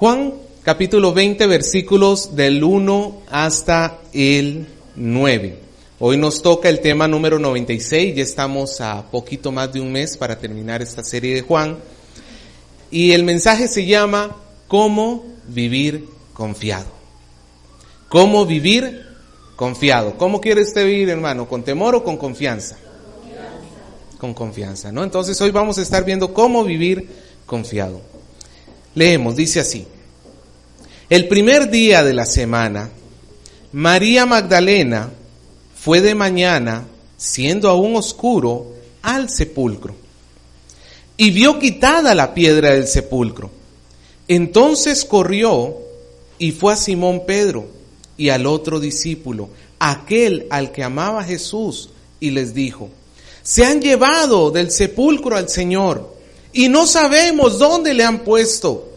Juan capítulo 20, versículos del 1 hasta el 9. Hoy nos toca el tema número 96, ya estamos a poquito más de un mes para terminar esta serie de Juan. Y el mensaje se llama ¿Cómo vivir confiado? ¿Cómo vivir confiado? ¿Cómo quiere usted vivir, hermano? ¿Con temor o con confianza? Con confianza, ¿no? Entonces hoy vamos a estar viendo cómo vivir confiado. Leemos, dice así: el primer día de la semana, María Magdalena fue de mañana, siendo aún oscuro, al sepulcro, y vio quitada la piedra del sepulcro. Entonces corrió y fue a Simón Pedro y al otro discípulo, aquel al que amaba Jesús, y les dijo: se han llevado del sepulcro al Señor, y no sabemos dónde le han puesto.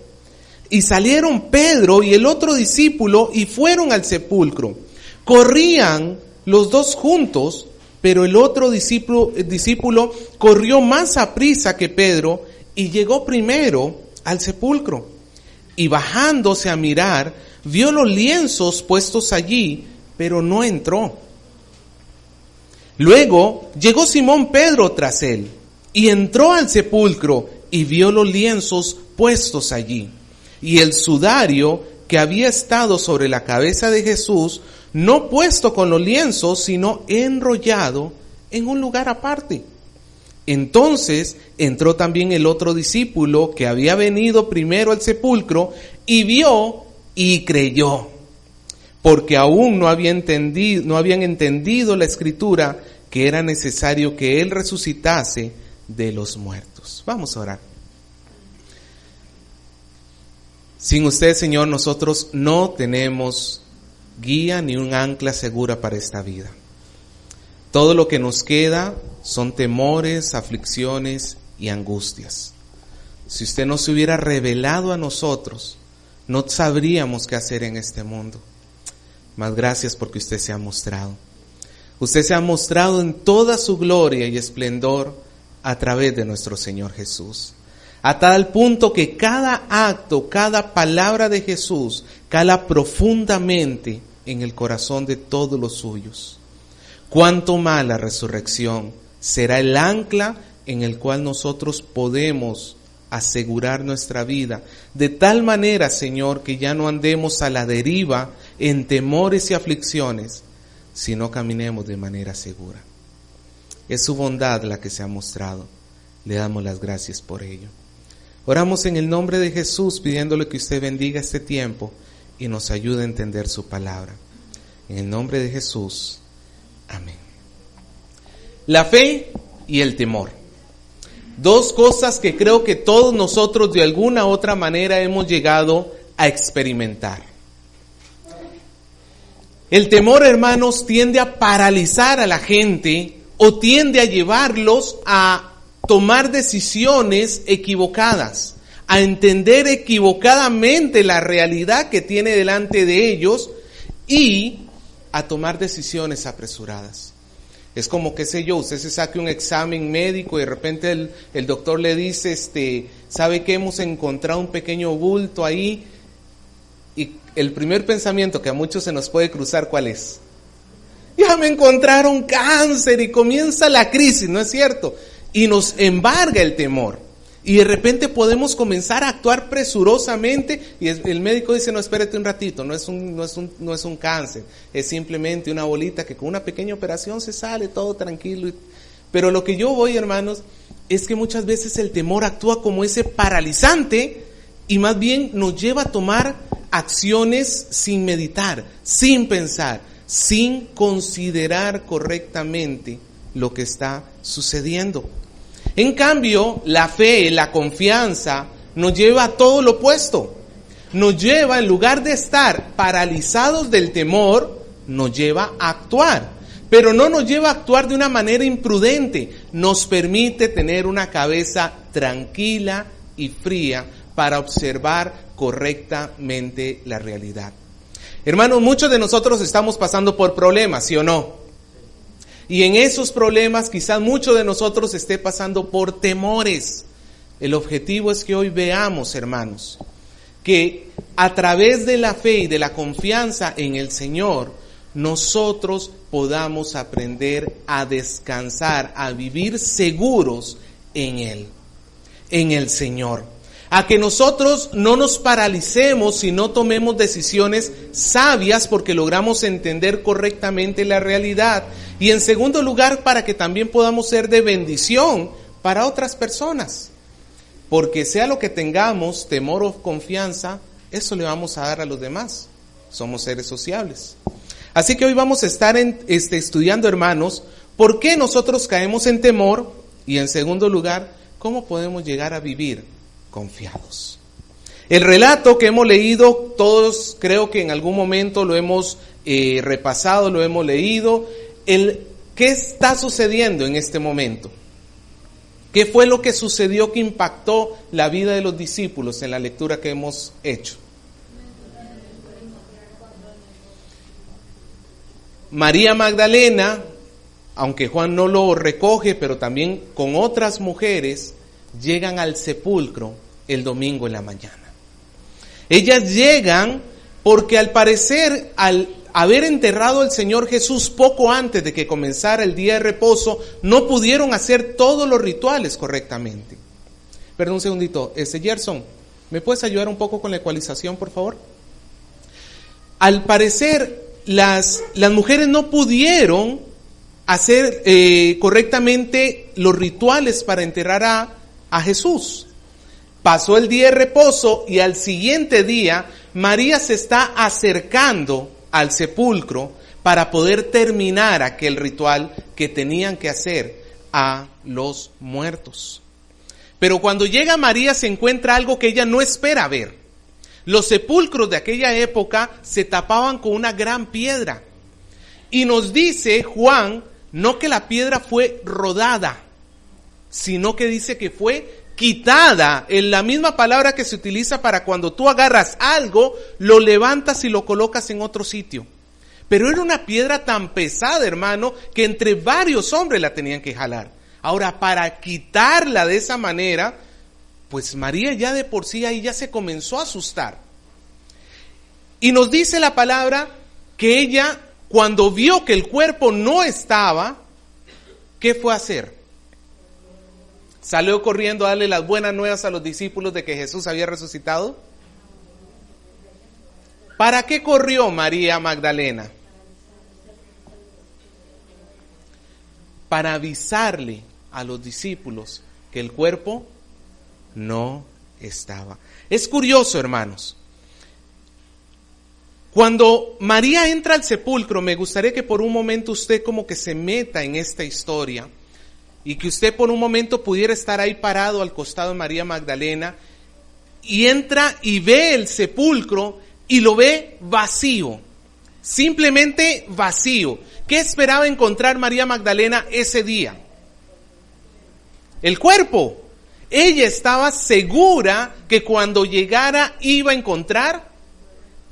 Y salieron Pedro y el otro discípulo y fueron al sepulcro. Corrían los dos juntos, pero el otro discípulo corrió más aprisa que Pedro y llegó primero al sepulcro. Y bajándose a mirar, vio los lienzos puestos allí, pero no entró. Luego llegó Simón Pedro tras él y entró al sepulcro y vio los lienzos puestos allí, y el sudario que había estado sobre la cabeza de Jesús, no puesto con los lienzos, sino enrollado en un lugar aparte. Entonces entró también el otro discípulo que había venido primero al sepulcro y vio y creyó, porque aún no habían entendido la escritura que era necesario que él resucitase de los muertos. Vamos a orar. Sin usted, Señor, nosotros no tenemos guía ni un ancla segura para esta vida. Todo lo que nos queda son temores, aflicciones y angustias. Si usted no se hubiera revelado a nosotros, no sabríamos qué hacer en este mundo. Mas gracias porque usted se ha mostrado. Usted se ha mostrado en toda su gloria y esplendor a través de nuestro Señor Jesús. A tal punto que cada acto, cada palabra de Jesús cala profundamente en el corazón de todos los suyos. Cuánto más la resurrección será el ancla en el cual nosotros podemos asegurar nuestra vida, de tal manera, Señor, que ya no andemos a la deriva en temores y aflicciones, sino caminemos de manera segura. Es su bondad la que se ha mostrado. Le damos las gracias por ello. Oramos en el nombre de Jesús, pidiéndole que usted bendiga este tiempo y nos ayude a entender su palabra. En el nombre de Jesús, amén. La fe y el temor. Dos cosas que creo que todos nosotros de alguna u otra manera hemos llegado a experimentar. El temor, hermanos, tiende a paralizar a la gente o tiende a llevarlos a tomar decisiones equivocadas, a entender equivocadamente la realidad que tiene delante de ellos y a tomar decisiones apresuradas. Es como, qué sé yo, usted se saque un examen médico y de repente el doctor le dice, ¿sabe qué? Hemos encontrado un pequeño bulto ahí. Y el primer pensamiento que a muchos se nos puede cruzar, ¿cuál es? Ya me encontraron cáncer y comienza la crisis, ¿no es cierto? Y nos embarga el temor. Y de repente podemos comenzar a actuar presurosamente y el médico dice, no, espérate un ratito, no es un cáncer, es simplemente una bolita que con una pequeña operación se sale todo tranquilo. Pero lo que yo voy, hermanos, es que muchas veces el temor actúa como ese paralizante y más bien nos lleva a tomar acciones sin meditar, sin pensar, sin considerar correctamente lo que está sucediendo. En cambio, la fe, la confianza, nos lleva a todo lo opuesto. Nos lleva, en lugar de estar paralizados del temor, nos lleva a actuar. Pero no nos lleva a actuar de una manera imprudente. Nos permite tener una cabeza tranquila y fría para observar correctamente la realidad. Hermanos, muchos de nosotros estamos pasando por problemas, ¿sí o no? Y en esos problemas quizás muchos de nosotros esté pasando por temores. El objetivo es que hoy veamos, hermanos, que a través de la fe y de la confianza en el Señor, nosotros podamos aprender a descansar, a vivir seguros en Él, en el Señor. A que nosotros no nos paralicemos si no tomemos decisiones sabias porque logramos entender correctamente la realidad. Y en segundo lugar, para que también podamos ser de bendición para otras personas. Porque sea lo que tengamos, temor o confianza, eso le vamos a dar a los demás. Somos seres sociables. Así que hoy vamos a estar estudiando, hermanos, por qué nosotros caemos en temor y en segundo lugar, cómo podemos llegar a vivir confiados. El relato que hemos leído, todos creo que en algún momento lo hemos repasado, lo hemos leído. ¿Qué está sucediendo en este momento? ¿Qué fue lo que sucedió que impactó la vida de los discípulos en la lectura que hemos hecho? María Magdalena, aunque Juan no lo recoge, pero también con otras mujeres, llegan al sepulcro el domingo en la mañana. Ellas llegan porque al parecer, al haber enterrado al Señor Jesús poco antes de que comenzara el día de reposo, no pudieron hacer todos los rituales correctamente. Perdón un segundito, Gerson, ¿me puedes ayudar un poco con la ecualización, por favor? Al parecer, las mujeres no pudieron hacer correctamente los rituales para enterrar a Jesús. Pasó el día de reposo y al siguiente día María se está acercando al sepulcro para poder terminar aquel ritual que tenían que hacer a los muertos. Pero cuando llega María se encuentra algo que ella no espera ver. Los sepulcros de aquella época se tapaban con una gran piedra. Y nos dice Juan, no que la piedra fue rodada, sino que dice que fue quitada, en la misma palabra que se utiliza para cuando tú agarras algo, lo levantas y lo colocas en otro sitio. Pero era una piedra tan pesada, hermano, que entre varios hombres la tenían que jalar. Ahora, para quitarla de esa manera, pues María ya de por sí ahí ya se comenzó a asustar. Y nos dice la palabra que ella, cuando vio que el cuerpo no estaba, ¿qué fue a hacer? ¿Salió corriendo a darle las buenas nuevas a los discípulos de que Jesús había resucitado? ¿Para qué corrió María Magdalena? Para avisarle a los discípulos que el cuerpo no estaba. Es curioso, hermanos. Cuando María entra al sepulcro, me gustaría que por un momento usted como que se meta en esta historia. Y que usted por un momento pudiera estar ahí parado al costado de María Magdalena y entra y ve el sepulcro y lo ve vacío, simplemente vacío. ¿Qué esperaba encontrar María Magdalena ese día? El cuerpo. Ella estaba segura que cuando llegara iba a encontrar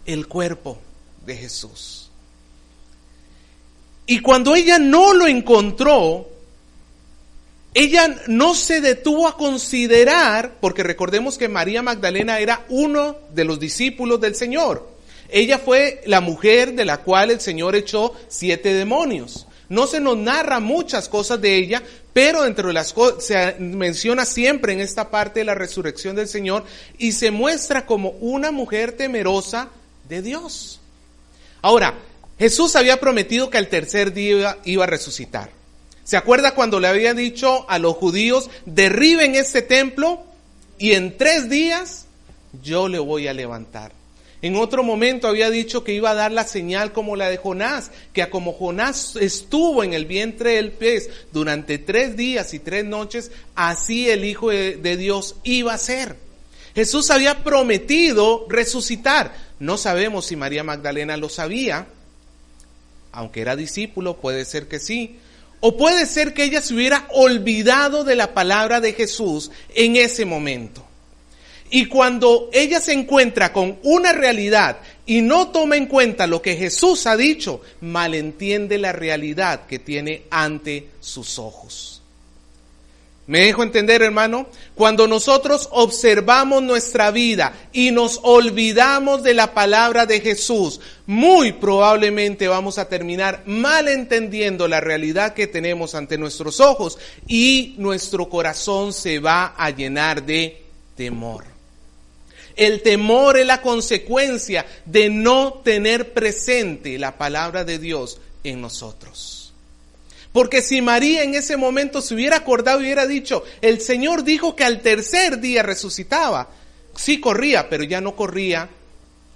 el cuerpo de Jesús. Y cuando ella no lo encontró, ella no se detuvo a considerar, porque recordemos que María Magdalena era uno de los discípulos del Señor. Ella fue la mujer de la cual el Señor echó 7 demonios. No se nos narra muchas cosas de ella, pero dentro de las cosas se menciona siempre en esta parte de la resurrección del Señor y se muestra como una mujer temerosa de Dios. Ahora, Jesús había prometido que al tercer día iba a resucitar. ¿Se acuerda cuando le había dicho a los judíos, derriben este templo y en 3 días yo le voy a levantar? En otro momento había dicho que iba a dar la señal como la de Jonás, que como Jonás estuvo en el vientre del pez durante 3 días y 3 noches, así el Hijo de Dios iba a ser. Jesús había prometido resucitar. No sabemos si María Magdalena lo sabía, aunque era discípulo, puede ser que sí. O puede ser que ella se hubiera olvidado de la palabra de Jesús en ese momento. Y cuando ella se encuentra con una realidad y no toma en cuenta lo que Jesús ha dicho, malentiende la realidad que tiene ante sus ojos. ¿Me dejo entender, hermano? Cuando nosotros observamos nuestra vida y nos olvidamos de la palabra de Jesús, muy probablemente vamos a terminar malentendiendo la realidad que tenemos ante nuestros ojos y nuestro corazón se va a llenar de temor. El temor es la consecuencia de no tener presente la palabra de Dios en nosotros. Porque si María en ese momento se hubiera acordado y hubiera dicho, el Señor dijo que al tercer día resucitaba. Sí corría, pero ya no corría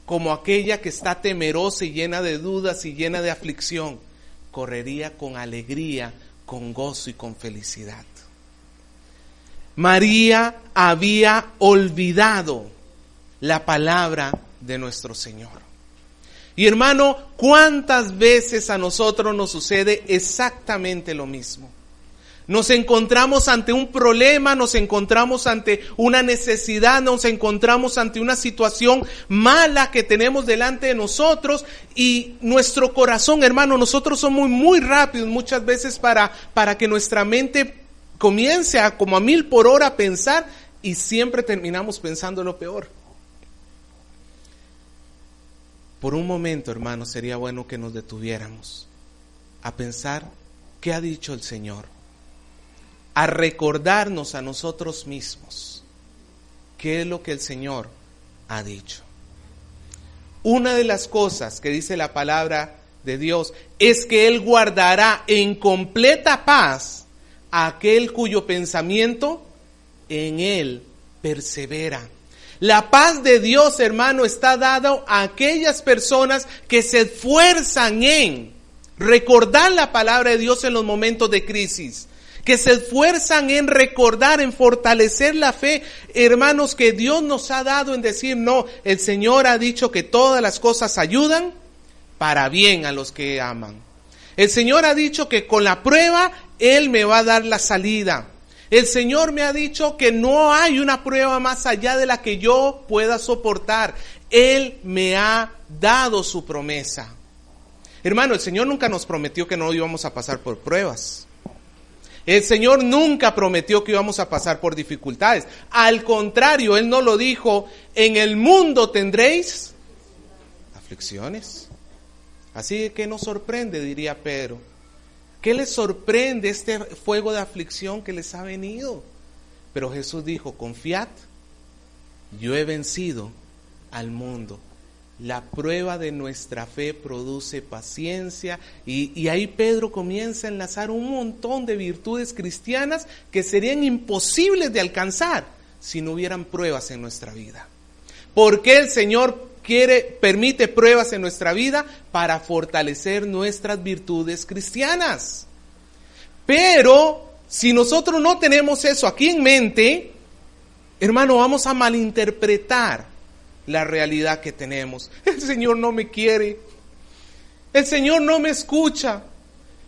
como aquella que está temerosa y llena de dudas y llena de aflicción. Correría con alegría, con gozo y con felicidad. María había olvidado la palabra de nuestro Señor. Y hermano, ¿cuántas veces a nosotros nos sucede exactamente lo mismo? Nos encontramos ante un problema, nos encontramos ante una necesidad, nos encontramos ante una situación mala que tenemos delante de nosotros y nuestro corazón, hermano, nosotros somos muy rápidos muchas veces para que nuestra mente comience a como a 1000 por hora a pensar y siempre terminamos pensando lo peor. Por un momento, hermanos, sería bueno que nos detuviéramos a pensar qué ha dicho el Señor, a recordarnos a nosotros mismos qué es lo que el Señor ha dicho. Una de las cosas que dice la palabra de Dios es que Él guardará en completa paz a aquel cuyo pensamiento en Él persevera. La paz de Dios, hermano, está dado a aquellas personas que se esfuerzan en recordar la palabra de Dios en los momentos de crisis, que se esfuerzan en recordar, en fortalecer la fe, hermanos, que Dios nos ha dado en decir, no, el Señor ha dicho que todas las cosas ayudan para bien a los que aman. El Señor ha dicho que con la prueba Él me va a dar la salida. El Señor me ha dicho que no hay una prueba más allá de la que yo pueda soportar. Él me ha dado su promesa. Hermano, el Señor nunca nos prometió que no íbamos a pasar por pruebas. El Señor nunca prometió que íbamos a pasar por dificultades. Al contrario, Él nos lo dijo, en el mundo tendréis aflicciones. Así que nos sorprende, diría Pedro. ¿Qué les sorprende este fuego de aflicción que les ha venido? Pero Jesús dijo, confiad, yo he vencido al mundo. La prueba de nuestra fe produce paciencia y ahí Pedro comienza a enlazar un montón de virtudes cristianas que serían imposibles de alcanzar si no hubieran pruebas en nuestra vida. ¿Por qué el Señor permite pruebas en nuestra vida? Para fortalecer nuestras virtudes cristianas. Pero si nosotros no tenemos eso aquí en mente, hermano, vamos a malinterpretar la realidad que tenemos. El Señor no me quiere, el Señor no me escucha,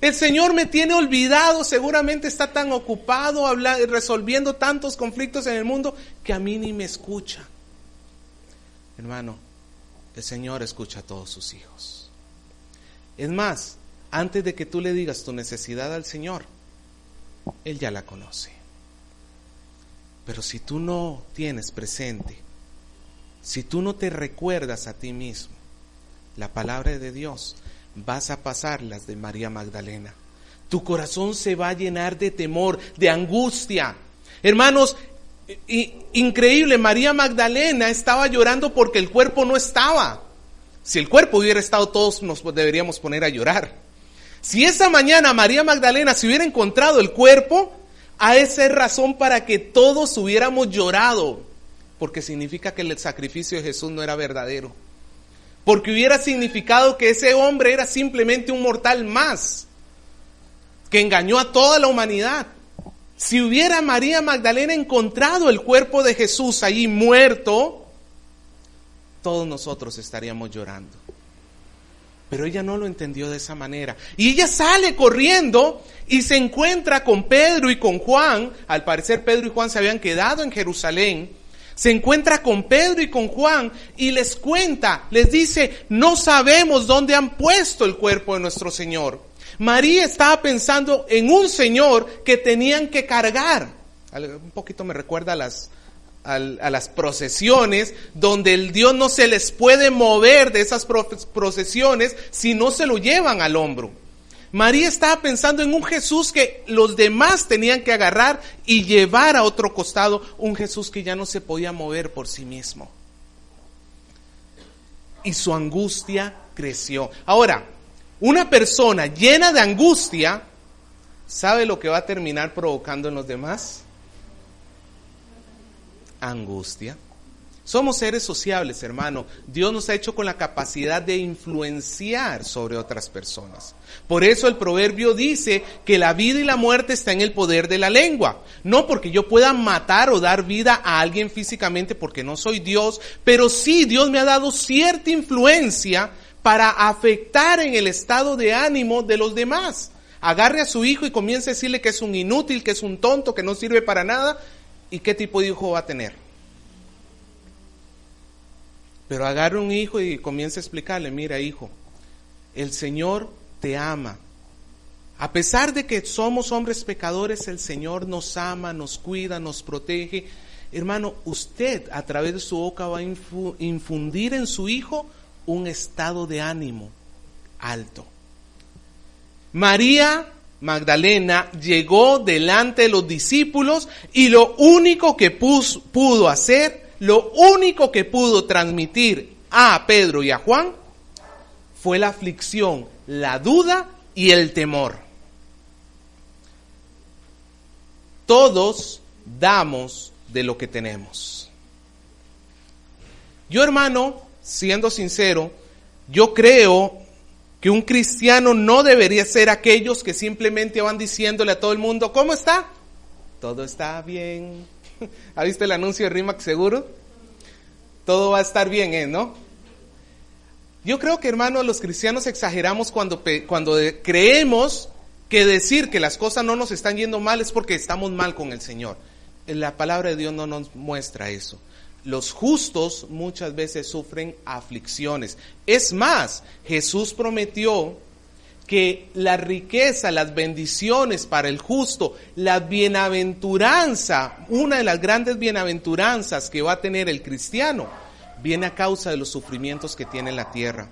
el Señor me tiene olvidado, seguramente está tan ocupado resolviendo tantos conflictos en el mundo que a mí ni me escucha. Hermano, el Señor escucha a todos sus hijos. Es más, antes de que tú le digas tu necesidad al Señor, Él ya la conoce. Pero si tú no tienes presente, si tú no te recuerdas a ti mismo la palabra de Dios, vas a pasar las de María Magdalena. Tu corazón se va a llenar de temor, de angustia. Hermanos, increíble, María Magdalena estaba llorando porque el cuerpo no estaba. Si el cuerpo hubiera estado, todos nos deberíamos poner a llorar. Si esa mañana María Magdalena se hubiera encontrado el cuerpo, a esa es razón para que todos hubiéramos llorado, porque significa que el sacrificio de Jesús no era verdadero, porque hubiera significado que ese hombre era simplemente un mortal más, que engañó a toda la humanidad. Si hubiera María Magdalena encontrado el cuerpo de Jesús allí muerto, todos nosotros estaríamos llorando. Pero ella no lo entendió de esa manera. Y ella sale corriendo y se encuentra con Pedro y con Juan. Al parecer Pedro y Juan se habían quedado en Jerusalén. Se encuentra con Pedro y con Juan y les cuenta, les dice, no sabemos dónde han puesto el cuerpo de nuestro Señor. María estaba pensando en un Señor que tenían que cargar. Un poquito me recuerda a las procesiones, donde el Dios no se les puede mover de esas procesiones si no se lo llevan al hombro. María estaba pensando en un Jesús que los demás tenían que agarrar y llevar a otro costado, un Jesús que ya no se podía mover por sí mismo. Y su angustia creció. Ahora, una persona llena de angustia, ¿sabe lo que va a terminar provocando en los demás? Angustia. Somos seres sociables, hermano. Dios nos ha hecho con la capacidad de influenciar sobre otras personas. Por eso el proverbio dice que la vida y la muerte está en el poder de la lengua. No porque yo pueda matar o dar vida a alguien físicamente, porque no soy Dios, pero sí Dios me ha dado cierta influencia para afectar en el estado de ánimo de los demás. Agarre a su hijo y comience a decirle que es un inútil, que es un tonto, que no sirve para nada. ¿Y qué tipo de hijo va a tener? Pero agarre un hijo y comience a explicarle, mira hijo, el Señor te ama. A pesar de que somos hombres pecadores, el Señor nos ama, nos cuida, nos protege. Hermano, usted a través de su boca va a infundir en su hijo un estado de ánimo alto. María Magdalena llegó delante de los discípulos y lo único que pudo hacer, lo único que pudo transmitir a Pedro y a Juan fue la aflicción, la duda y el temor. Todos damos de lo que tenemos. Yo, hermano, siendo sincero, yo creo que un cristiano no debería ser aquellos que simplemente van diciéndole a todo el mundo, ¿cómo está? Todo está bien. ¿Ha visto el anuncio de RIMAX Seguro? Todo va a estar bien, ¿no? Yo creo que, hermano, los cristianos exageramos cuando creemos que decir que las cosas no nos están yendo mal es porque estamos mal con el Señor. La palabra de Dios no nos muestra eso. Los justos muchas veces sufren aflicciones. Es más, Jesús prometió que la riqueza, las bendiciones para el justo, la bienaventuranza, una de las grandes bienaventuranzas que va a tener el cristiano, viene a causa de los sufrimientos que tiene la tierra.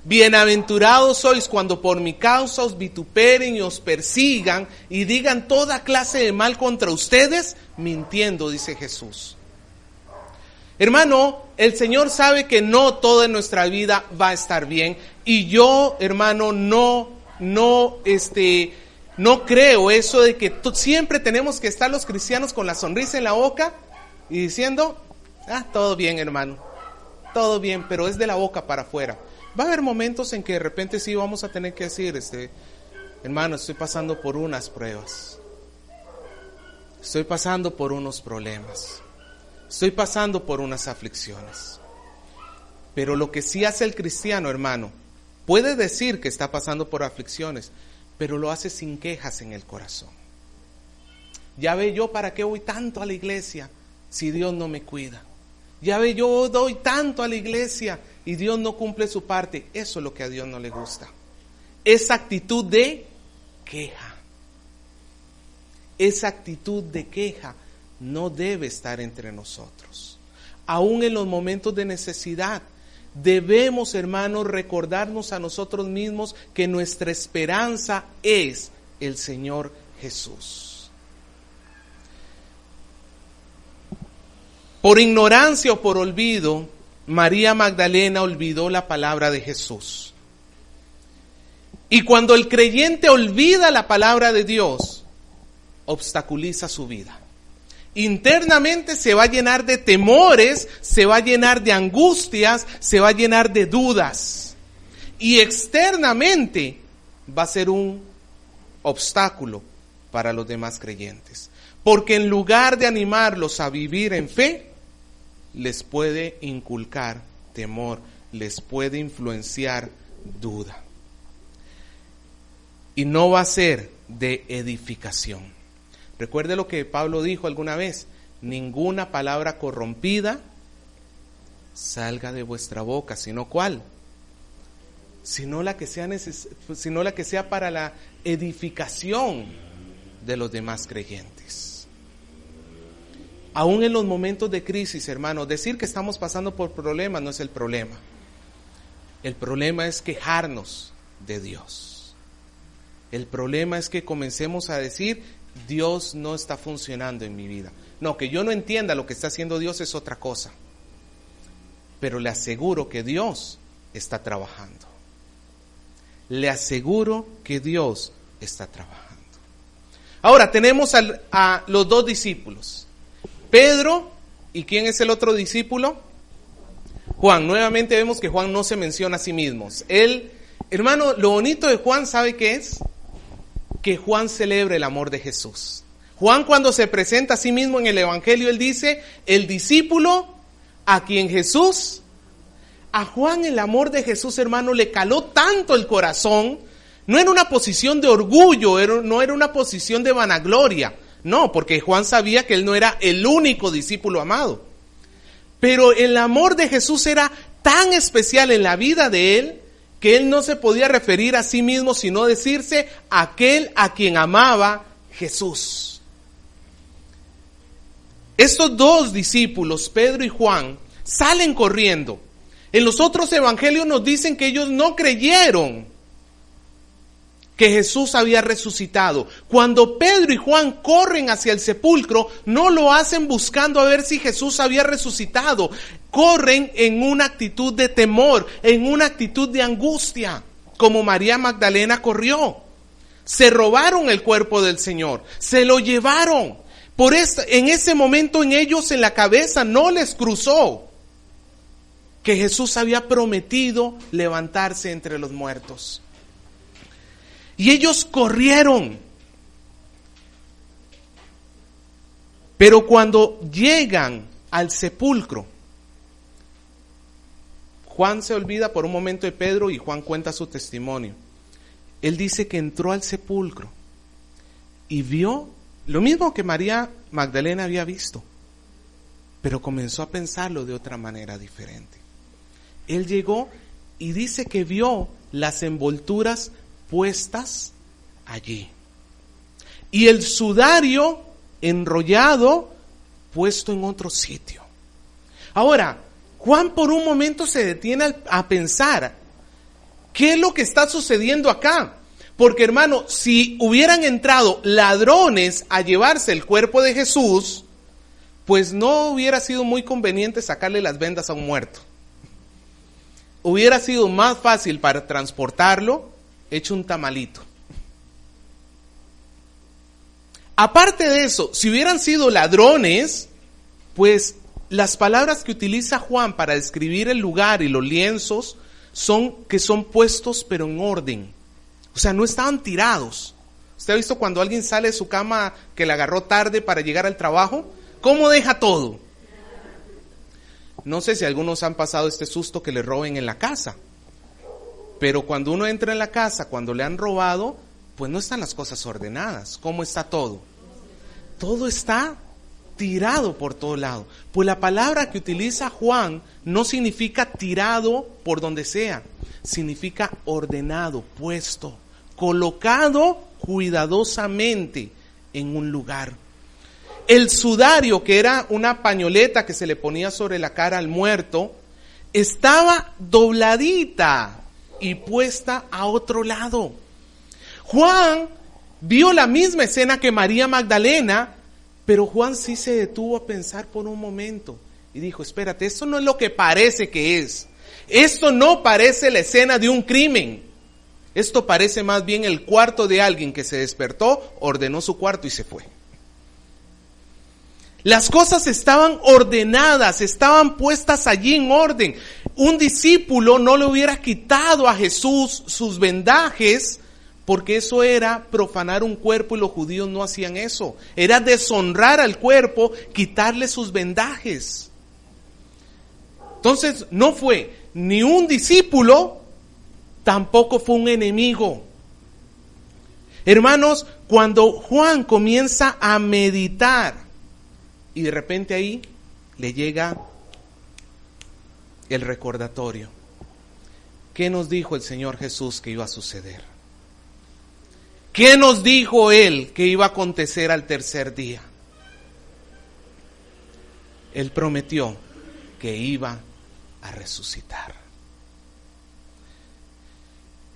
Bienaventurados sois cuando por mi causa os vituperen y os persigan y digan toda clase de mal contra ustedes, mintiendo, dice Jesús. Hermano, el Señor sabe que no todo en nuestra vida va a estar bien. Y yo, hermano, no creo eso de que siempre tenemos que estar los cristianos con la sonrisa en la boca y diciendo, todo bien, hermano, todo bien, pero es de la boca para afuera. Va a haber momentos en que de repente sí vamos a tener que decir, hermano, estoy pasando por unas pruebas, estoy pasando por unos problemas. Estoy pasando por unas aflicciones. Pero lo que sí hace el cristiano, hermano, puede decir que está pasando por aflicciones, pero lo hace sin quejas en el corazón. Ya ve yo para qué voy tanto a la iglesia si Dios no me cuida. Ya ve yo doy tanto a la iglesia y Dios no cumple su parte. Eso es lo que a Dios no le gusta. Esa actitud de queja. Esa actitud de queja no debe estar entre nosotros. Aún en los momentos de necesidad, debemos, hermanos, recordarnos a nosotros mismos que nuestra esperanza es el Señor Jesús. Por ignorancia o por olvido, María Magdalena olvidó la palabra de Jesús. Y cuando el creyente olvida la palabra de Dios, obstaculiza su vida. Internamente se va a llenar de temores, se va a llenar de angustias, se va a llenar de dudas. Y externamente va a ser un obstáculo para los demás creyentes. Porque en lugar de animarlos a vivir en fe, les puede inculcar temor, les puede influenciar duda. Y no va a ser de edificación. Recuerde lo que Pablo dijo alguna vez, ninguna palabra corrompida salga de vuestra boca, sino ¿cuál? Sino la que sea para la edificación de los demás creyentes. Aún en los momentos de crisis, hermanos, decir que estamos pasando por problemas no es el problema. El problema es quejarnos de Dios. El problema es que comencemos a decir, Dios no está funcionando en mi vida. No, que yo no entienda lo que está haciendo Dios es otra cosa. Pero le aseguro que Dios está trabajando. Le aseguro que Dios está trabajando. Ahora tenemos a los dos discípulos. Pedro, ¿y quién es el otro discípulo? Juan. Nuevamente vemos que Juan no se menciona a sí mismo. Él, hermano, lo bonito de Juan, ¿sabe qué es? Que Juan celebra el amor de Jesús. Juan, cuando se presenta a sí mismo en el Evangelio, él dice, el discípulo a quien Jesús, a Juan el amor de Jesús, hermano, le caló tanto el corazón. No era una posición de orgullo, no era una posición de vanagloria. No, porque Juan sabía que él no era el único discípulo amado. Pero el amor de Jesús era tan especial en la vida de él, que él no se podía referir a sí mismo, sino decirse aquel a quien amaba Jesús. Estos dos discípulos, Pedro y Juan, salen corriendo. En los otros evangelios nos dicen que ellos no creyeron que Jesús había resucitado. Cuando Pedro y Juan corren hacia el sepulcro, no lo hacen buscando a ver si Jesús había resucitado. Corren en una actitud de temor, en una actitud de angustia, como María Magdalena corrió. Se robaron el cuerpo del Señor, se lo llevaron. En ese momento en ellos, en la cabeza, no les cruzó que Jesús había prometido levantarse entre los muertos. Y ellos corrieron. Pero cuando llegan al sepulcro, Juan se olvida por un momento de Pedro y Juan cuenta su testimonio. Él dice que entró al sepulcro y vio lo mismo que María Magdalena había visto, pero comenzó a pensarlo de otra manera diferente. Él llegó y dice que vio las envolturas puestas allí y el sudario enrollado puesto en otro sitio. Ahora, Juan por un momento se detiene a pensar, ¿qué es lo que está sucediendo acá? Porque, hermano, si hubieran entrado ladrones a llevarse el cuerpo de Jesús, pues no hubiera sido muy conveniente sacarle las vendas a un muerto. Hubiera sido más fácil para transportarlo hecho un tamalito. Aparte de eso, si hubieran sido ladrones, pues las palabras que utiliza Juan para describir el lugar y los lienzos son puestos pero en orden. O sea, no estaban tirados. ¿Usted ha visto cuando alguien sale de su cama que le agarró tarde para llegar al trabajo? ¿Cómo deja todo? No sé si algunos han pasado este susto que le roben en la casa. Pero cuando uno entra en la casa, cuando le han robado, pues no están las cosas ordenadas. ¿Cómo está todo? Todo está tirado por todo lado. Pues la palabra que utiliza Juan no significa tirado por donde sea. Significa ordenado, puesto, colocado cuidadosamente en un lugar. El sudario, que era una pañoleta que se le ponía sobre la cara al muerto, estaba dobladita y puesta a otro lado. Juan vio la misma escena que María Magdalena, pero Juan sí se detuvo a pensar por un momento y dijo, espérate, esto no es lo que parece que es. Esto no parece la escena de un crimen. Esto parece más bien el cuarto de alguien que se despertó, ordenó su cuarto y se fue. Las cosas estaban ordenadas, estaban puestas allí en orden. Un discípulo no le hubiera quitado a Jesús sus vendajes, porque eso era profanar un cuerpo y los judíos no hacían eso. Era deshonrar al cuerpo, quitarle sus vendajes. Entonces no fue ni un discípulo, tampoco fue un enemigo. Hermanos, cuando Juan comienza a meditar, y de repente ahí le llega el recordatorio. ¿Qué nos dijo el Señor Jesús que iba a suceder? ¿Qué nos dijo Él que iba a acontecer al tercer día? Él prometió que iba a resucitar.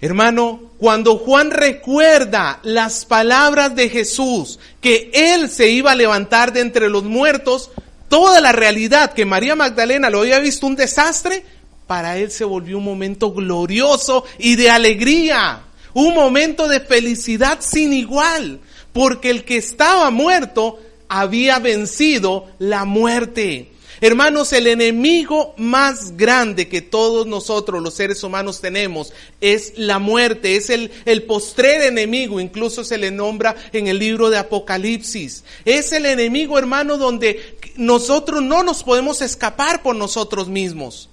Hermano, cuando Juan recuerda las palabras de Jesús, que Él se iba a levantar de entre los muertos, toda la realidad que María Magdalena lo había visto un desastre, para él se volvió un momento glorioso y de alegría, un momento de felicidad sin igual, porque el que estaba muerto había vencido la muerte. Hermanos, el enemigo más grande que todos nosotros los seres humanos tenemos es la muerte, es el postrer enemigo, incluso se le nombra en el libro de Apocalipsis. Es el enemigo, hermano, donde nosotros no nos podemos escapar por nosotros mismos.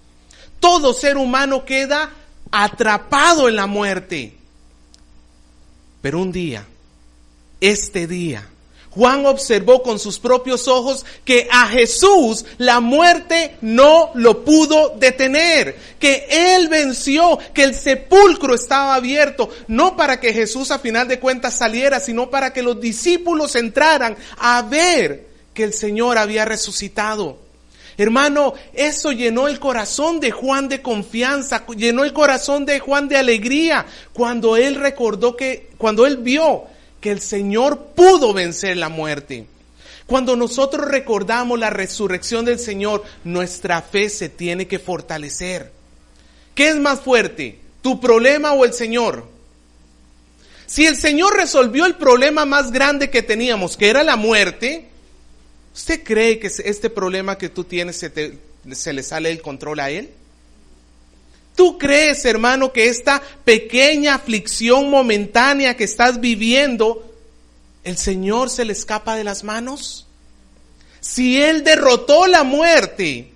Todo ser humano queda atrapado en la muerte. Pero un día, este día, Juan observó con sus propios ojos que a Jesús la muerte no lo pudo detener, que Él venció, que el sepulcro estaba abierto, no para que Jesús a final de cuentas saliera, sino para que los discípulos entraran a ver que el Señor había resucitado. Hermano, eso llenó el corazón de Juan de confianza, llenó el corazón de Juan de alegría, cuando él vio que el Señor pudo vencer la muerte. Cuando nosotros recordamos la resurrección del Señor, nuestra fe se tiene que fortalecer. ¿Qué es más fuerte, tu problema o el Señor? Si el Señor resolvió el problema más grande que teníamos, que era la muerte, ¿usted cree que este problema que tú tienes se le sale el control a Él? ¿Tú crees, hermano, que esta pequeña aflicción momentánea que estás viviendo, el Señor se le escapa de las manos? Si Él derrotó la muerte,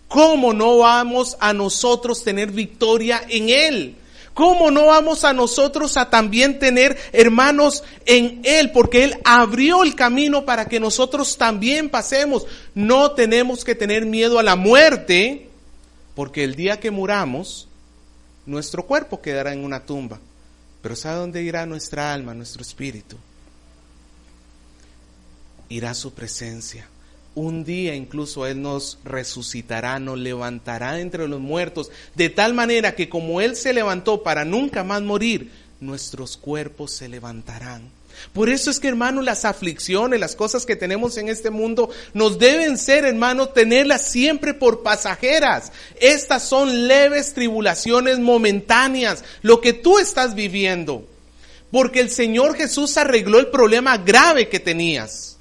¿cómo no vamos a nosotros tener victoria en Él? ¿Cómo no vamos a nosotros a también tener hermanos en Él? Porque Él abrió el camino para que nosotros también pasemos. No tenemos que tener miedo a la muerte, porque el día que muramos, nuestro cuerpo quedará en una tumba. Pero ¿sabe dónde irá nuestra alma, nuestro espíritu? Irá a su presencia. Un día incluso Él nos resucitará, nos levantará entre los muertos, de tal manera que como Él se levantó para nunca más morir, nuestros cuerpos se levantarán. Por eso es que, hermano, las aflicciones, las cosas que tenemos en este mundo, nos deben ser, hermano, tenerlas siempre por pasajeras. Estas son leves tribulaciones momentáneas, lo que tú estás viviendo. Porque el Señor Jesús arregló el problema grave que tenías.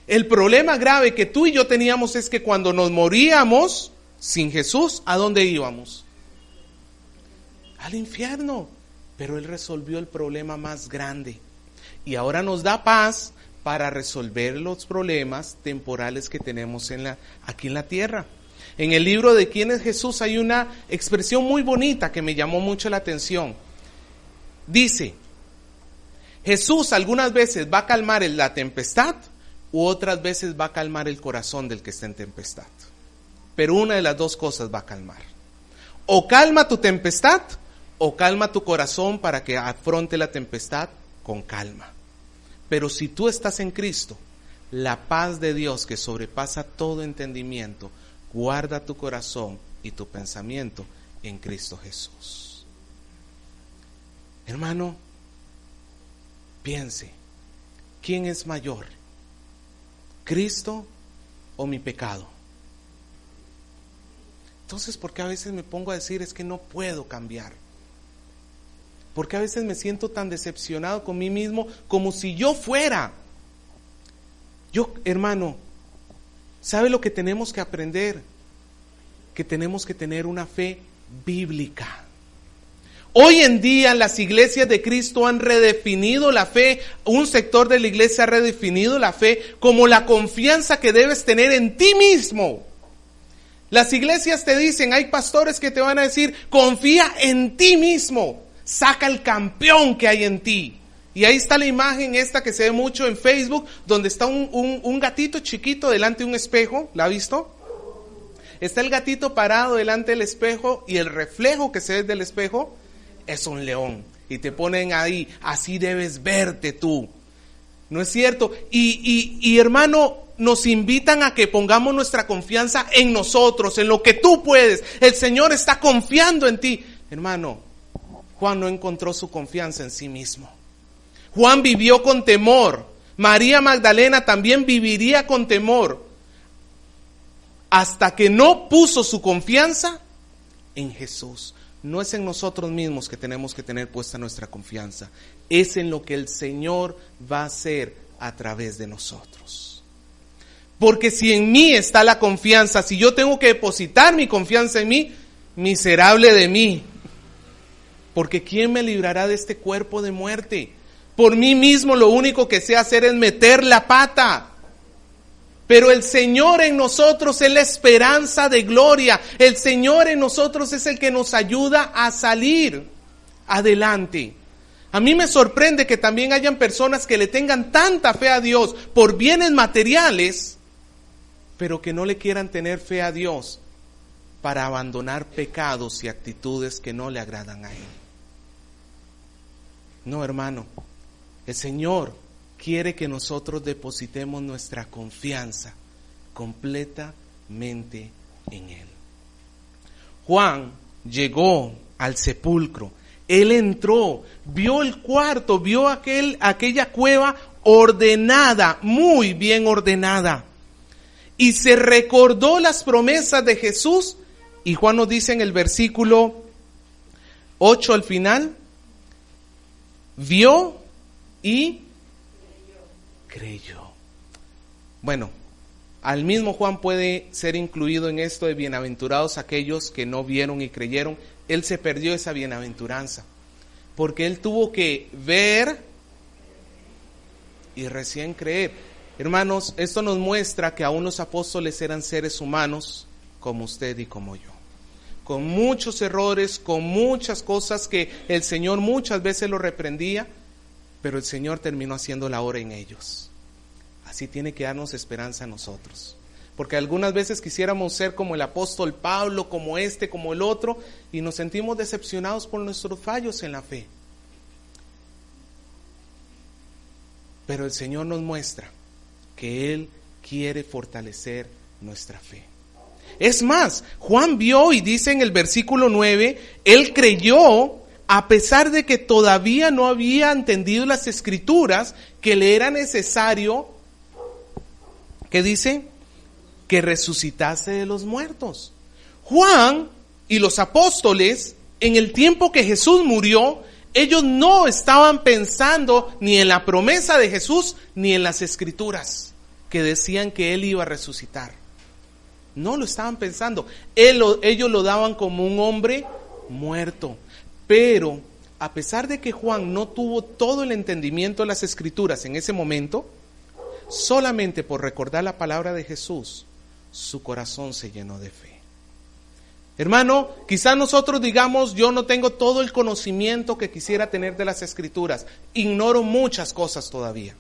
El problema grave que tú y yo teníamos es que cuando nos moríamos sin Jesús, ¿a dónde íbamos? Al infierno. Pero Él resolvió el problema más grande. Y ahora nos da paz para resolver los problemas temporales que tenemos aquí en la tierra. En el libro de ¿Quién es Jesús? Hay una expresión muy bonita que me llamó mucho la atención. Dice, Jesús algunas veces va a calmar la tempestad, u otras veces va a calmar el corazón del que está en tempestad. Pero una de las dos cosas va a calmar. O calma tu tempestad, o calma tu corazón para que afronte la tempestad con calma. Pero si tú estás en Cristo, la paz de Dios que sobrepasa todo entendimiento, guarda tu corazón y tu pensamiento en Cristo Jesús. Hermano, piense, ¿quién es mayor? ¿Cristo o mi pecado? Entonces, ¿por qué a veces me pongo a decir es que no puedo cambiar? Porque a veces me siento tan decepcionado con mí mismo como si yo fuera. Hermano, ¿sabe lo que tenemos que aprender? Que tenemos que tener una fe bíblica. Hoy en día las iglesias de Cristo han redefinido la fe, un sector de la iglesia ha redefinido la fe como la confianza que debes tener en ti mismo. Las iglesias te dicen, hay pastores que te van a decir, confía en ti mismo. Saca el campeón que hay en ti. Y ahí está la imagen esta que se ve mucho en Facebook, donde está un gatito chiquito delante de un espejo. ¿La ha visto? Está el gatito parado delante del espejo y el reflejo que se ve del espejo es un león. Y te ponen ahí, así debes verte tú. ¿No es cierto? Y hermano, nos invitan a que pongamos nuestra confianza en nosotros, en lo que tú puedes. El Señor está confiando en ti. Hermano, Juan no encontró su confianza en sí mismo. Juan vivió con temor. María Magdalena también viviría con temor hasta que no puso su confianza en Jesús. No es en nosotros mismos que tenemos que tener puesta nuestra confianza. Es en lo que el Señor va a hacer a través de nosotros. Porque si en mí está la confianza, si yo tengo que depositar mi confianza en mí, miserable de mí. Porque ¿quién me librará de este cuerpo de muerte? Por mí mismo lo único que sé hacer es meter la pata. Pero el Señor en nosotros es la esperanza de gloria. El Señor en nosotros es el que nos ayuda a salir adelante. A mí me sorprende que también hayan personas que le tengan tanta fe a Dios por bienes materiales, pero que no le quieran tener fe a Dios para abandonar pecados y actitudes que no le agradan a Él. No, hermano, el Señor quiere que nosotros depositemos nuestra confianza completamente en Él. Juan llegó al sepulcro, él entró, vio el cuarto, vio aquella cueva ordenada, muy bien ordenada, y se recordó las promesas de Jesús, y Juan nos dice en el versículo 8 al final, vio y creyó. Bueno, al mismo Juan puede ser incluido en esto de bienaventurados aquellos que no vieron y creyeron. Él se perdió esa bienaventuranza, porque él tuvo que ver y recién creer. Hermanos, esto nos muestra que aún los apóstoles eran seres humanos como usted y como yo, con muchos errores, con muchas cosas que el Señor muchas veces lo reprendía, pero el Señor terminó haciendo la obra en ellos. Así tiene que darnos esperanza a nosotros. Porque algunas veces quisiéramos ser como el apóstol Pablo, como este, como el otro, y nos sentimos decepcionados por nuestros fallos en la fe. Pero el Señor nos muestra que Él quiere fortalecer nuestra fe. Es más, Juan vio y dice en el versículo 9, Él creyó a pesar de que todavía no había entendido las Escrituras, que le era necesario, ¿qué dice? Que resucitase de los muertos. Juan y los apóstoles, en el tiempo que Jesús murió, ellos no estaban pensando ni en la promesa de Jesús, ni en las Escrituras, que decían que Él iba a resucitar. No lo estaban pensando. Ellos lo daban como un hombre muerto. Pero, a pesar de que Juan no tuvo todo el entendimiento de las Escrituras en ese momento, solamente por recordar la palabra de Jesús, su corazón se llenó de fe. Hermano, quizás nosotros digamos, yo no tengo todo el conocimiento que quisiera tener de las Escrituras, ignoro muchas cosas todavía.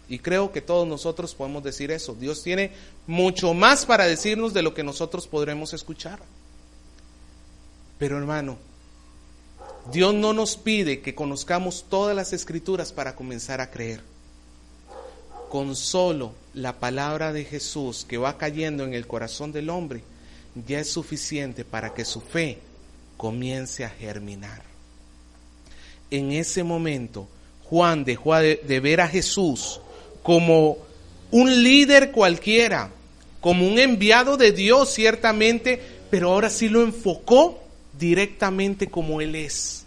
Y creo que todos nosotros podemos decir eso. Dios tiene mucho más para decirnos de lo que nosotros podremos escuchar. Pero hermano, Dios no nos pide que conozcamos todas las Escrituras para comenzar a creer. Con solo la palabra de Jesús que va cayendo en el corazón del hombre, ya es suficiente para que su fe comience a germinar. En ese momento, Juan dejó de ver a Jesús como un líder cualquiera, como un enviado de Dios ciertamente, pero ahora sí lo enfocó directamente como Él es,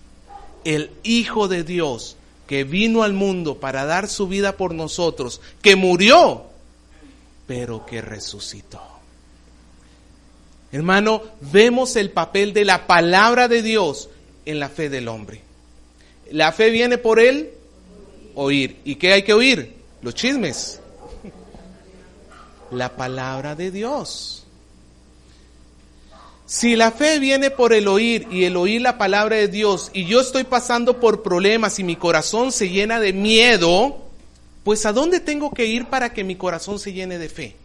el Hijo de Dios, que vino al mundo para dar su vida por nosotros, que murió, pero que resucitó. Hermano, vemos el papel de la palabra de Dios en la fe del hombre. La fe viene por el oír. ¿Y qué hay que oír? Los chismes. La palabra de Dios. Si la fe viene por el oír y el oír la palabra de Dios, y yo estoy pasando por problemas y mi corazón se llena de miedo, pues ¿a dónde tengo que ir para que mi corazón se llene de fe?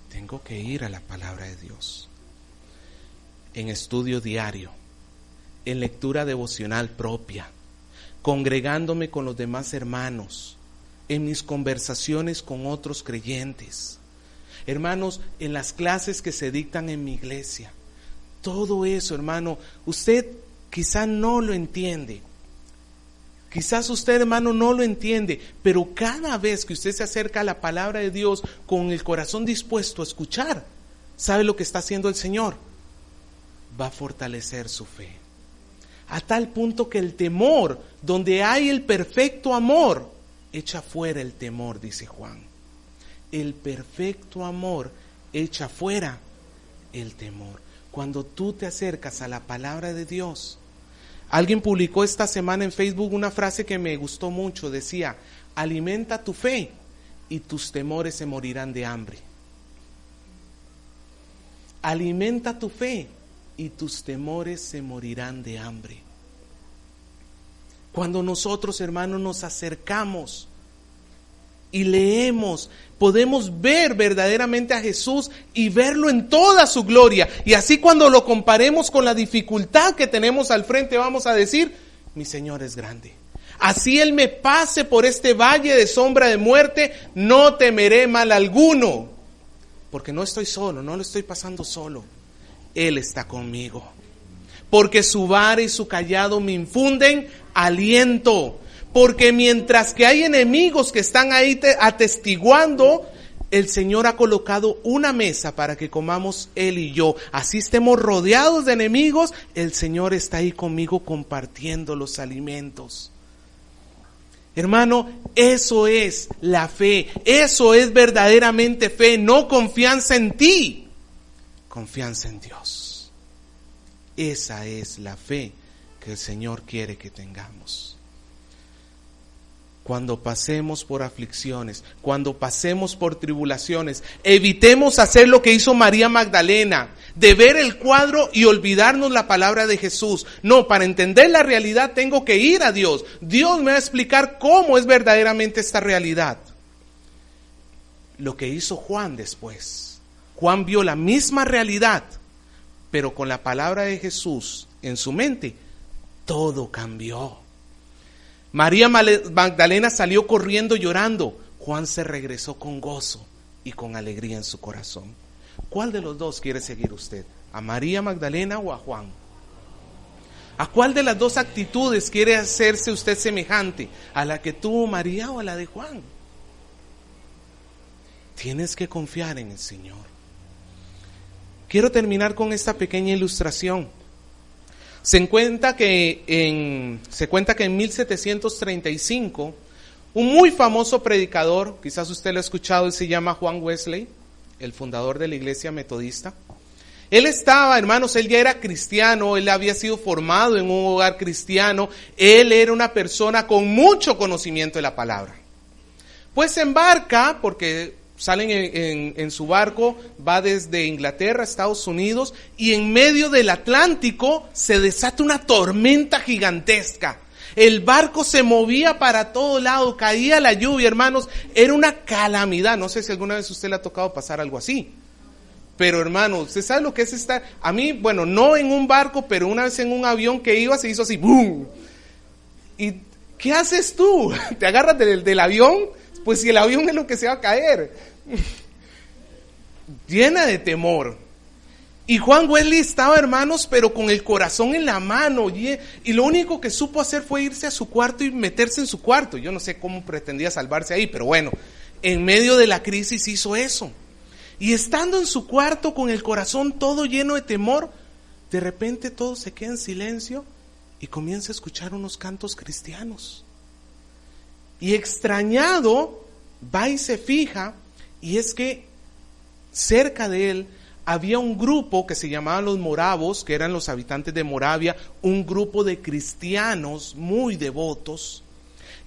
Tengo que ir a la palabra de Dios, en estudio diario, en lectura devocional propia, congregándome con los demás hermanos, en mis conversaciones con otros creyentes. Hermanos, en las clases que se dictan en mi iglesia. Todo eso, hermano, usted quizá no lo entiende. Quizás usted, hermano, no lo entiende, pero cada vez que usted se acerca a la palabra de Dios con el corazón dispuesto a escuchar, ¿sabe lo que está haciendo el Señor? Va a fortalecer su fe. A tal punto que el temor, donde hay el perfecto amor, echa fuera el temor, dice Juan. El perfecto amor echa fuera el temor. Cuando tú te acercas a la palabra de Dios. Alguien publicó esta semana en Facebook una frase que me gustó mucho. Decía: alimenta tu fe y tus temores se morirán de hambre. Alimenta tu fe y tus temores se morirán de hambre. Cuando nosotros, hermanos, nos acercamos y leemos, podemos ver verdaderamente a Jesús y verlo en toda su gloria. Y así cuando lo comparemos con la dificultad que tenemos al frente, vamos a decir: mi Señor es grande. Así Él me pase por este valle de sombra de muerte, no temeré mal alguno. Porque no estoy solo, no lo estoy pasando solo. Él está conmigo. Porque su vara y su cayado me infunden aliento. Porque mientras que hay enemigos que están ahí atestiguando, el Señor ha colocado una mesa para que comamos Él y yo. Así estemos rodeados de enemigos, el Señor está ahí conmigo compartiendo los alimentos. Hermano, eso es la fe. Eso es verdaderamente fe. No confianza en ti, confianza en Dios. Esa es la fe que el Señor quiere que tengamos. Cuando pasemos por aflicciones, cuando pasemos por tribulaciones, evitemos hacer lo que hizo María Magdalena, de ver el cuadro y olvidarnos la palabra de Jesús. No, para entender la realidad tengo que ir a Dios. Dios me va a explicar cómo es verdaderamente esta realidad. Lo que hizo Juan después. Juan vio la misma realidad, pero con la palabra de Jesús en su mente, todo cambió. María Magdalena salió corriendo llorando. Juan se regresó con gozo y con alegría en su corazón. ¿Cuál de los dos quiere seguir usted? ¿A María Magdalena o a Juan? ¿A cuál de las dos actitudes quiere hacerse usted semejante? ¿A la que tuvo María o a la de Juan? Tienes que confiar en el Señor. Quiero terminar con esta pequeña ilustración. Se cuenta que en 1735, un muy famoso predicador, quizás usted lo ha escuchado, él se llama Juan Wesley, el fundador de la iglesia metodista. Él estaba, hermanos, él ya era cristiano, él había sido formado en un hogar cristiano, él era una persona con mucho conocimiento de la palabra. Pues se embarca, porque salen en su barco, va desde Inglaterra a Estados Unidos, y en medio del Atlántico se desata una tormenta gigantesca. El barco se movía para todo lado, caía la lluvia, hermanos, era una calamidad. No sé si alguna vez a usted le ha tocado pasar algo así. Pero hermano, ¿usted sabe lo que es estar? A mí, bueno, no en un barco, pero una vez en un avión que iba, se hizo así, ¡boom! ¿Y qué haces tú? ¿Te agarras del avión? Pues si el avión es lo que se va a caer. Llena de temor. Y Juan Wesley estaba, hermanos, pero con el corazón en la mano. Y lo único que supo hacer fue irse a su cuarto y meterse en su cuarto. Yo no sé cómo pretendía salvarse ahí, pero bueno, en medio de la crisis hizo eso. Y estando en su cuarto con el corazón todo lleno de temor, de repente todo se queda en silencio y comienza a escuchar unos cantos cristianos. Y extrañado, va y se fija, y es que cerca de él había un grupo que se llamaban los moravos, que eran los habitantes de Moravia, un grupo de cristianos muy devotos,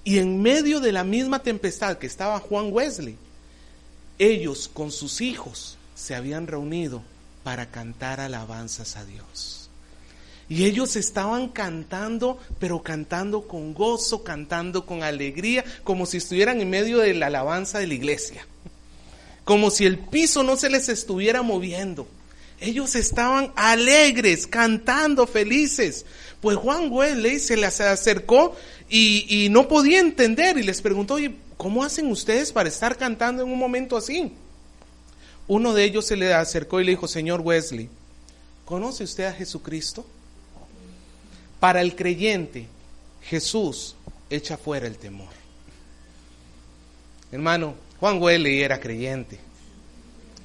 y en medio de la misma tempestad que estaba Juan Wesley, ellos con sus hijos se habían reunido para cantar alabanzas a Dios. Y ellos estaban cantando, pero cantando con gozo, cantando con alegría, como si estuvieran en medio de la alabanza de la iglesia. Como si el piso no se les estuviera moviendo. Ellos estaban alegres, cantando, felices. Pues Juan Wesley se les acercó y no podía entender y les preguntó: oye, ¿cómo hacen ustedes para estar cantando en un momento así? Uno de ellos se le acercó y le dijo, señor Wesley, ¿conoce usted a Jesucristo? Para el creyente, Jesús echa fuera el temor. Hermano, Juan Wesley era creyente.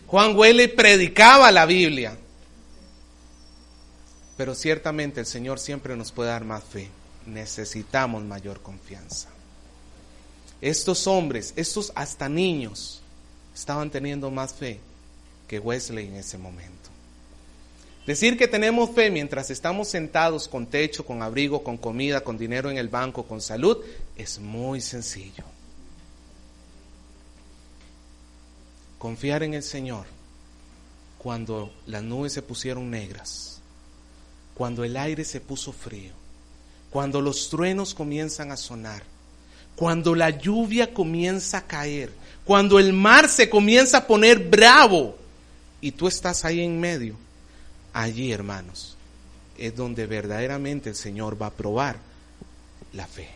Juan Wesley predicaba la Biblia. Pero ciertamente el Señor siempre nos puede dar más fe. Necesitamos mayor confianza. Estos hombres, estos hasta niños, estaban teniendo más fe que Wesley en ese momento. Decir que tenemos fe mientras estamos sentados con techo, con abrigo, con comida, con dinero en el banco, con salud, es muy sencillo. Confiar en el Señor cuando las nubes se pusieron negras, cuando el aire se puso frío, cuando los truenos comienzan a sonar, cuando la lluvia comienza a caer, cuando el mar se comienza a poner bravo y tú estás ahí en medio, allí, hermanos, es donde verdaderamente el Señor va a probar la fe.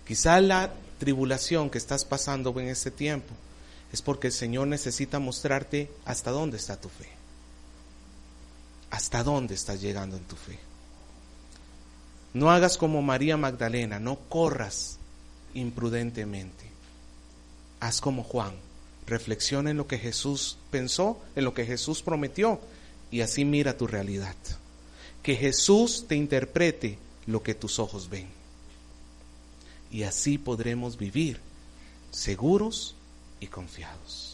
Quizá la tribulación que estás pasando en este tiempo es porque el Señor necesita mostrarte hasta dónde está tu fe, hasta dónde estás llegando en tu fe. No hagas como María Magdalena, no corras imprudentemente. Haz como Juan, reflexiona en lo que Jesús pensó, en lo que Jesús prometió, y así mira tu realidad. Que Jesús te interprete lo que tus ojos ven. Y así podremos vivir seguros y confiados.